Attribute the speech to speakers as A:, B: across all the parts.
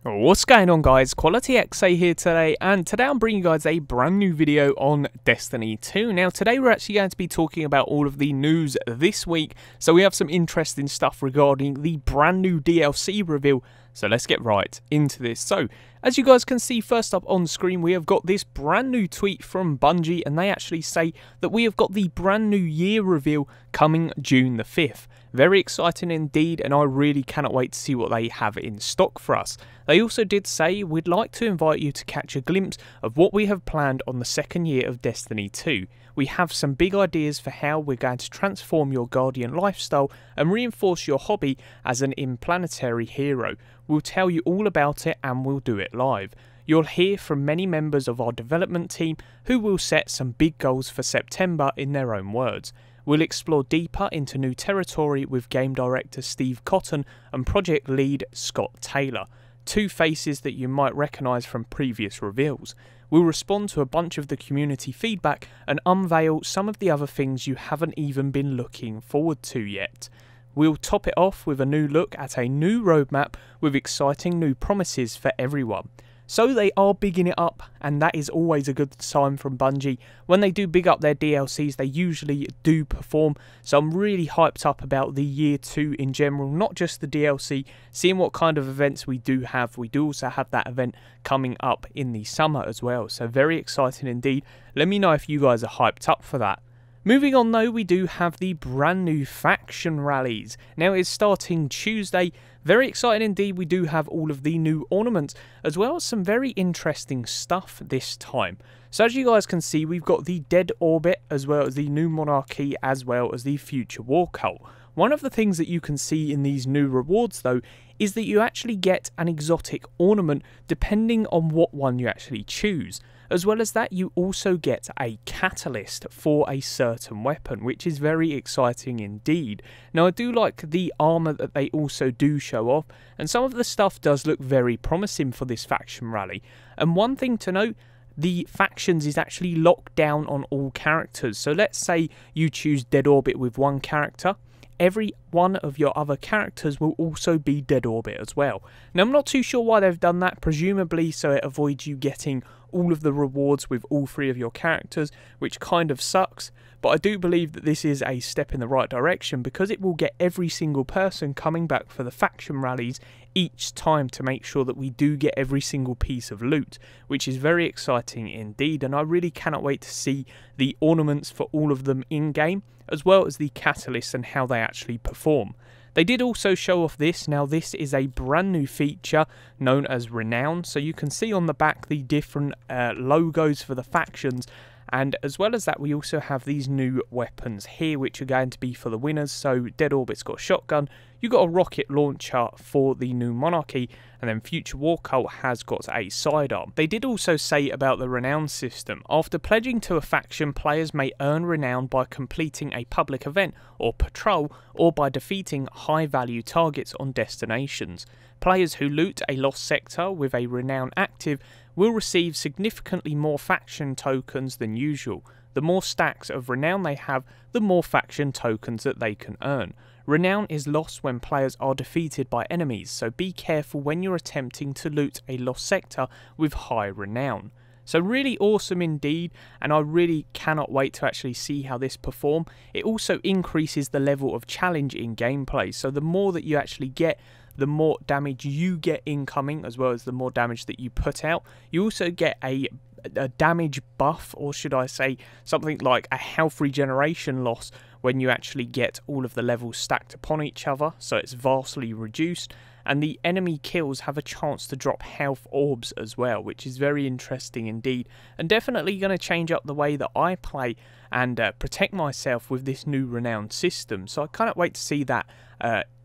A: What's going on, guys? Quality XA here today, and today I'm bringing you guys a brand new video on Destiny 2. Now today we're actually going to be talking about all of the news this week, so we have some interesting stuff regarding the brand new DLC reveal, so let's get right into this. So as you guys can see, first up on screen we have got this brand new tweet from Bungie, and they actually say that we have got the brand new year reveal coming June the 5th. Very exciting indeed, and I really cannot wait to see what they have in stock for us. They also did say, we'd like to invite you to catch a glimpse of what we have planned on the second year of Destiny 2. We have some big ideas for how we're going to transform your Guardian lifestyle and reinforce your hobby as an interplanetary hero. We'll tell you all about it and we'll do it live. You'll hear from many members of our development team who will set some big goals for September in their own words. We'll explore deeper into new territory with game director Steve Cotton and project lead Scott Taylor, two faces that you might recognise from previous reveals. We'll respond to a bunch of the community feedback and unveil some of the other things you haven't even been looking forward to yet. We'll top it off with a new look at a new roadmap with exciting new promises for everyone. So they are bigging it up, and that is always a good sign from Bungie. When they do big up their DLCs, they usually do perform. So I'm really hyped up about the year 2 in general, not just the DLC, seeing what kind of events we do have. We do also have that event coming up in the summer as well. So very exciting indeed. Let me know if you guys are hyped up for that. Moving on though, we do have the brand new faction rallies. Now it's starting Tuesday. Very exciting indeed. We do have all of the new ornaments as well as some very interesting stuff this time. So as you guys can see, we've got the Dead Orbit as well as the new Monarchy as well as the Future War Cult. One of the things that you can see in these new rewards though is that you actually get an exotic ornament depending on what one you actually choose. As well as that, you also get a catalyst for a certain weapon, which is very exciting indeed. Now I do like the armour that they also do show off, and some of the stuff does look very promising for this faction rally. And one thing to note, the factions is actually locked down on all characters. So let's say you choose Dead Orbit with one character. Every one of your other characters will also be Dead Orbit as well. Now I'm not too sure why they've done that, presumably so it avoids you getting all of the rewards with all three of your characters, which kind of sucks, but I do believe that this is a step in the right direction because it will get every single person coming back for the faction rallies each time to make sure that we do get every single piece of loot, which is very exciting indeed, and I really cannot wait to see the ornaments for all of them in game, as well as the catalysts and how they actually perform. They did also show off this. Now this is a brand new feature known as Renown, so you can see on the back the different logos for the factions, and as well as that we also have these new weapons here which are going to be for the winners. So Dead Orbit's got a shotgun, you got a rocket launcher for the new Monarchy, and then Future War Cult has got a sidearm. They did also say about the Renown system, after pledging to a faction, players may earn Renown by completing a public event or patrol, or by defeating high value targets on destinations. Players who loot a lost sector with a Renown active will receive significantly more faction tokens than usual. The more stacks of Renown they have, the more faction tokens that they can earn. Renown is lost when players are defeated by enemies, so be careful when you're attempting to loot a lost sector with high Renown. So really awesome indeed, and I really cannot wait to actually see how this perform. It also increases the level of challenge in gameplay, so the more that you actually get, the more damage you get incoming, as well as the more damage that you put out. You also get a damage buff, or should I say something like a health regeneration loss when you actually get all of the levels stacked upon each other, so it's vastly reduced. And the enemy kills have a chance to drop health orbs as well, which is very interesting indeed, and definitely going to change up the way that I play and protect myself with this new Renown system. So I cannot wait to see that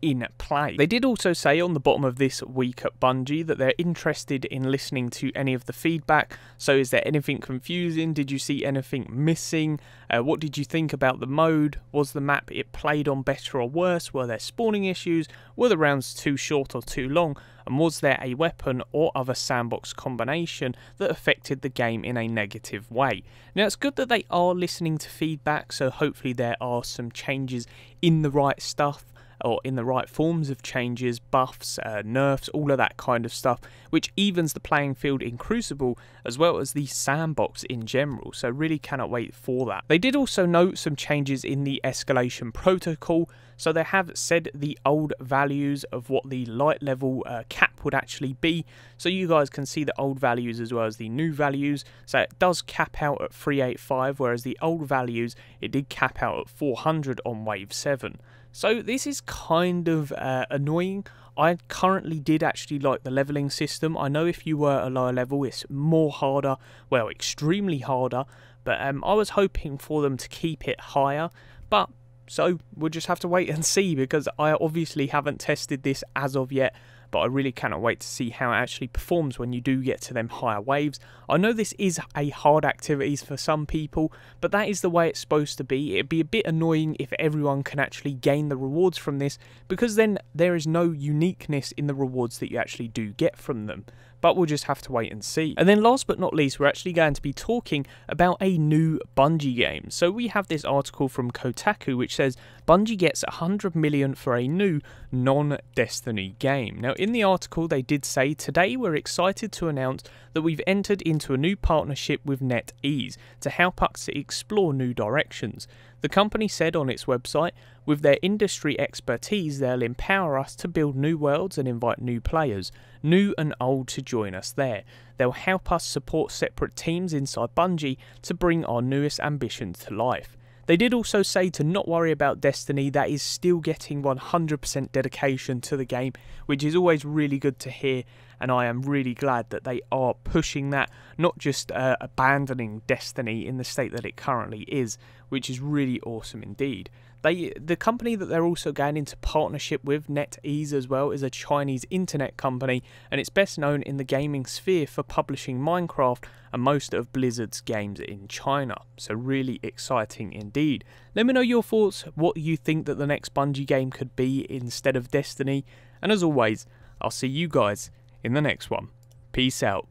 A: in play. They did also say on the bottom of this week at Bungie that they're interested in listening to any of the feedback. So is there anything confusing? Did you see anything missing? What did you think about the mode? Was the map it played on better or worse? Were there spawning issues? Were the rounds too short or too long? And was there a weapon or other sandbox combination that affected the game in a negative way? Now it's good that they are listening to feedback, so hopefully there are some changes in the right stuff. or in the right forms of changes, buffs, nerfs, all of that kind of stuff, which evens the playing field in Crucible as well as the sandbox in general, so really cannot wait for that. They did also note some changes in the Escalation Protocol, so they have said the old values of what the light level cap would actually be, so you guys can see the old values as well as the new values. So it does cap out at 385, whereas the old values, it did cap out at 400 on wave 7. So this is kind of annoying. I currently did actually like the leveling system. I know if you were a lower level, it's more harder, well, extremely harder, but I was hoping for them to keep it higher, but so we'll just have to wait and see, because I obviously haven't tested this as of yet, but I really cannot wait to see how it actually performs when you do get to them higher waves. I know this is a hard activity for some people, but that is the way it's supposed to be. It'd be a bit annoying if everyone can actually gain the rewards from this, because then there is no uniqueness in the rewards that you actually do get from them. But we'll just have to wait and see. And then last but not least, we're actually going to be talking about a new Bungie game. So we have this article from Kotaku which says Bungie gets 100 million for a new non-Destiny game. Now in the article they did say, today we're excited to announce that we've entered into a new partnership with NetEase to help us explore new directions. The company said on its website, with their industry expertise, they'll empower us to build new worlds and invite new players, new and old, to join us there. They'll help us support separate teams inside Bungie to bring our newest ambitions to life. They did also say to not worry about Destiny, that is still getting 100% dedication to the game, which is always really good to hear, and I am really glad that they are pushing that, not just abandoning Destiny in the state that it currently is, which is really awesome indeed. The company that they're also going into partnership with, NetEase as well, is a Chinese internet company, and it's best known in the gaming sphere for publishing Minecraft and most of Blizzard's games in China. So really exciting indeed. Let me know your thoughts, what you think that the next Bungie game could be instead of Destiny, and as always, I'll see you guys in the next one. Peace out.